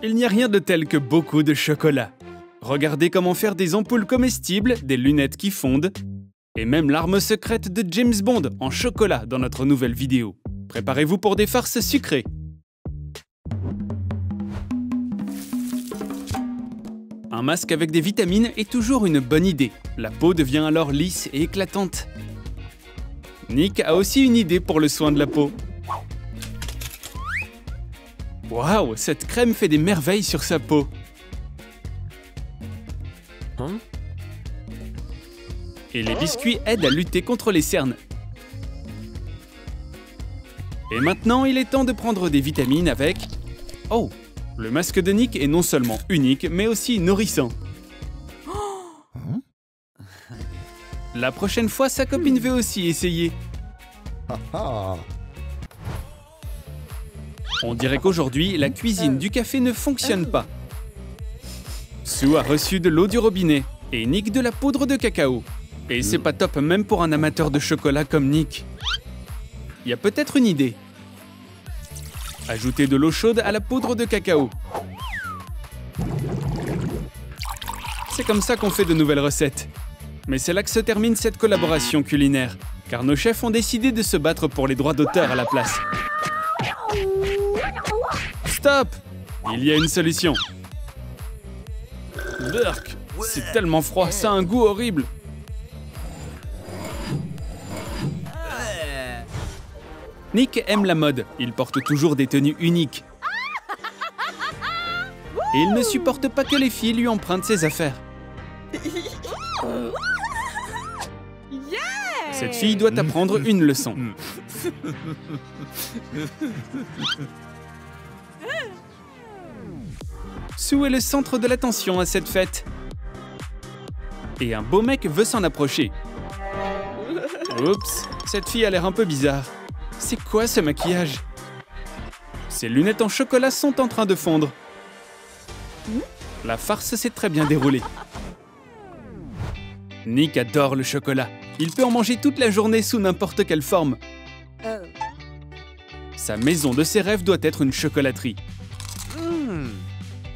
Il n'y a rien de tel que beaucoup de chocolat. Regardez comment faire des ampoules comestibles, des lunettes qui fondent, et même l'arme secrète de James Bond en chocolat dans notre nouvelle vidéo. Préparez-vous pour des farces sucrées. Un masque avec des vitamines est toujours une bonne idée. La peau devient alors lisse et éclatante. Nick a aussi une idée pour le soin de la peau. Waouh, cette crème fait des merveilles sur sa peau. Et les biscuits aident à lutter contre les cernes. Et maintenant, il est temps de prendre des vitamines avec... Oh, le masque de Nick est non seulement unique, mais aussi nourrissant. La prochaine fois, sa copine veut aussi essayer. On dirait qu'aujourd'hui, la cuisine du café ne fonctionne pas. Sue a reçu de l'eau du robinet et Nick de la poudre de cacao. Et c'est pas top même pour un amateur de chocolat comme Nick. Il y a peut-être une idée. Ajoutez de l'eau chaude à la poudre de cacao. C'est comme ça qu'on fait de nouvelles recettes. Mais c'est là que se termine cette collaboration culinaire, car nos chefs ont décidé de se battre pour les droits d'auteur à la place. Stop! Il y a une solution. Burk, c'est tellement froid, ça a un goût horrible. Nick aime la mode, il porte toujours des tenues uniques. Et il ne supporte pas que les filles lui empruntent ses affaires. Cette fille doit apprendre une leçon. Sue est le centre de l'attention à cette fête. Et un beau mec veut s'en approcher. Oups, cette fille a l'air un peu bizarre. C'est quoi ce maquillage? Ses lunettes en chocolat sont en train de fondre. La farce s'est très bien déroulée. Nick adore le chocolat. Il peut en manger toute la journée sous n'importe quelle forme. Sa maison de ses rêves doit être une chocolaterie.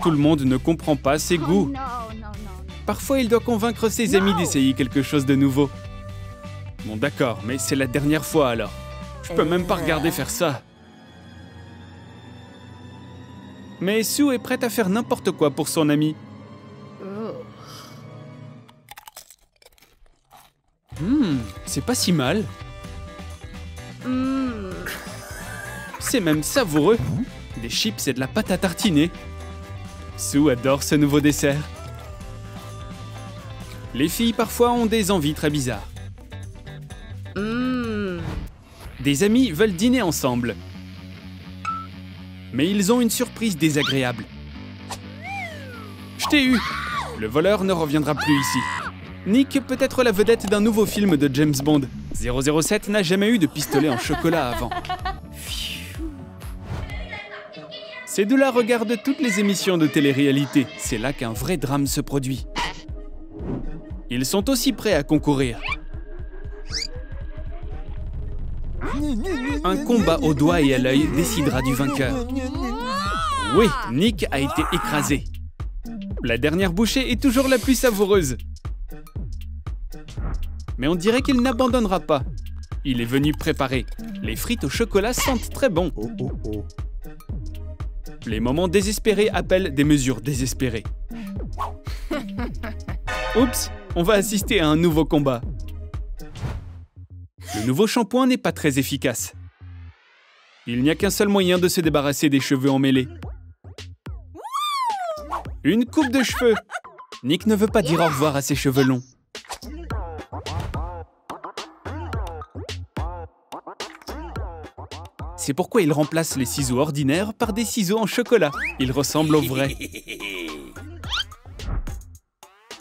Tout le monde ne comprend pas ses goûts. Parfois, il doit convaincre ses amis d'essayer quelque chose de nouveau. Bon, d'accord, mais c'est la dernière fois alors. Je peux même pas regarder faire ça. Mais Sue est prête à faire n'importe quoi pour son ami. C'est pas si mal. C'est même savoureux. Des chips et de la pâte à tartiner. Sue adore ce nouveau dessert. Les filles parfois ont des envies très bizarres. Des amis veulent dîner ensemble. Mais ils ont une surprise désagréable. Je t'ai eu! Le voleur ne reviendra plus ici. Nick peut être la vedette d'un nouveau film de James Bond. 007 n'a jamais eu de pistolet en chocolat avant. Ces deux-là regardent toutes les émissions de télé-réalité. C'est là qu'un vrai drame se produit. Ils sont aussi prêts à concourir. Un combat au doigt et à l'œil décidera du vainqueur. Oui, Nick a été écrasé. La dernière bouchée est toujours la plus savoureuse. Mais on dirait qu'il n'abandonnera pas. Il est venu préparer. Les frites au chocolat sentent très bon. Les moments désespérés appellent des mesures désespérées. Oups, on va assister à un nouveau combat. Le nouveau shampoing n'est pas très efficace. Il n'y a qu'un seul moyen de se débarrasser des cheveux emmêlés. Une coupe de cheveux. Nick ne veut pas dire au revoir à ses cheveux longs. C'est pourquoi il remplace les ciseaux ordinaires par des ciseaux en chocolat. Ils ressemblent aux vrais.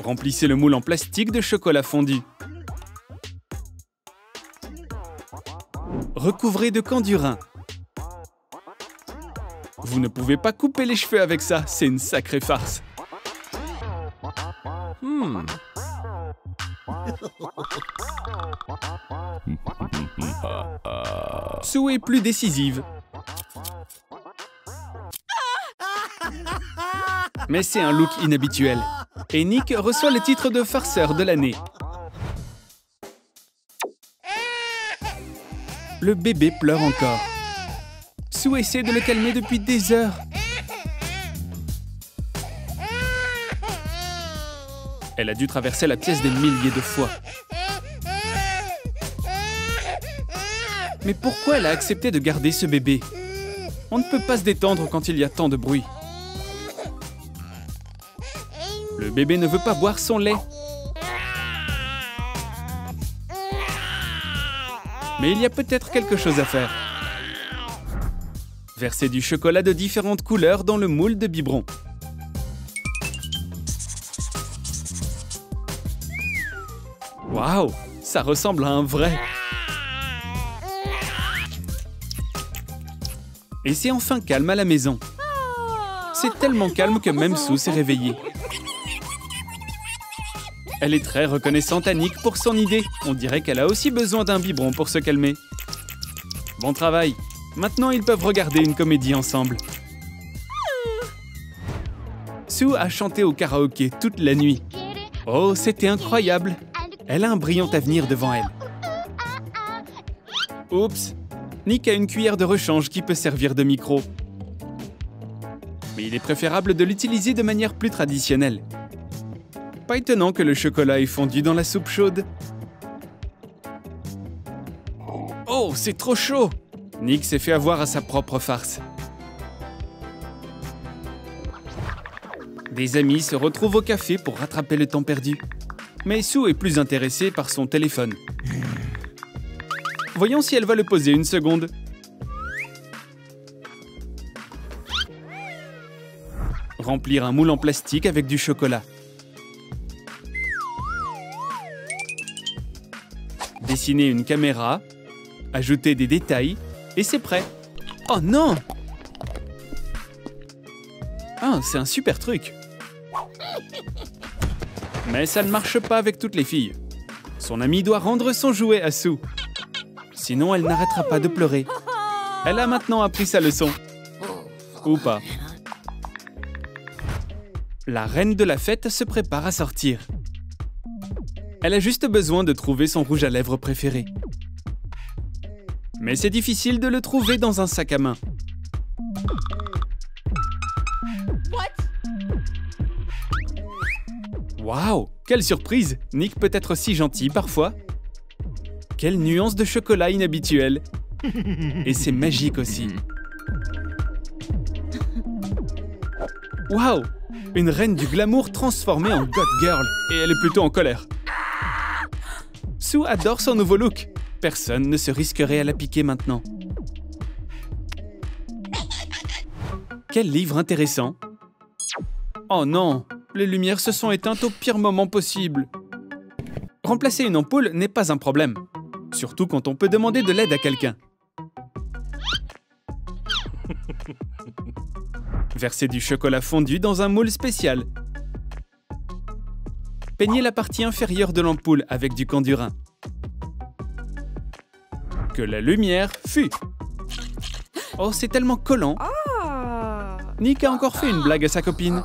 Remplissez le moule en plastique de chocolat fondu. Recouvrez de candurin. Vous ne pouvez pas couper les cheveux avec ça, c'est une sacrée farce. Sue est plus décisive. Mais c'est un look inhabituel. Et Nick reçoit le titre de farceur de l'année. Le bébé pleure encore. Sue essaie de le calmer depuis des heures. Elle a dû traverser la pièce des milliers de fois. Mais pourquoi elle a accepté de garder ce bébé? On ne peut pas se détendre quand il y a tant de bruit. Le bébé ne veut pas boire son lait. Mais il y a peut-être quelque chose à faire. Verser du chocolat de différentes couleurs dans le moule de biberon. Waouh, ça ressemble à un vrai. Et c'est enfin calme à la maison. C'est tellement calme que même Sue s'est réveillée. Elle est très reconnaissante à Nick pour son idée. On dirait qu'elle a aussi besoin d'un biberon pour se calmer. Bon travail. Maintenant, ils peuvent regarder une comédie ensemble. Sue a chanté au karaoké toute la nuit. Oh, c'était incroyable. Elle a un brillant avenir devant elle. Oups. Nick a une cuillère de rechange qui peut servir de micro. Mais il est préférable de l'utiliser de manière plus traditionnelle. Pas étonnant que le chocolat ait fondu dans la soupe chaude. Oh, c'est trop chaud! Nick s'est fait avoir à sa propre farce. Des amis se retrouvent au café pour rattraper le temps perdu. Mais Sue est plus intéressée par son téléphone. Voyons si elle va le poser une seconde. Remplir un moule en plastique avec du chocolat. Dessiner une caméra. Ajouter des détails. Et c'est prêt. Oh non! Ah, c'est un super truc. Mais ça ne marche pas avec toutes les filles. Son amie doit rendre son jouet à Sue. Sinon, elle n'arrêtera pas de pleurer. Elle a maintenant appris sa leçon. Ou pas. La reine de la fête se prépare à sortir. Elle a juste besoin de trouver son rouge à lèvres préféré. Mais c'est difficile de le trouver dans un sac à main. Waouh! Quelle surprise! Nick peut être si gentil parfois. Quelle nuance de chocolat inhabituelle! Et c'est magique aussi. Waouh! Une reine du glamour transformée en God Girl. Et elle est plutôt en colère. Sue adore son nouveau look. Personne ne se risquerait à la piquer maintenant. Quel livre intéressant! Oh non! Les lumières se sont éteintes au pire moment possible. Remplacer une ampoule n'est pas un problème. Surtout quand on peut demander de l'aide à quelqu'un. Verser du chocolat fondu dans un moule spécial. Peigner la partie inférieure de l'ampoule avec du candurin. Que la lumière fuit. Oh, c'est tellement collant. Nick a encore fait une blague à sa copine.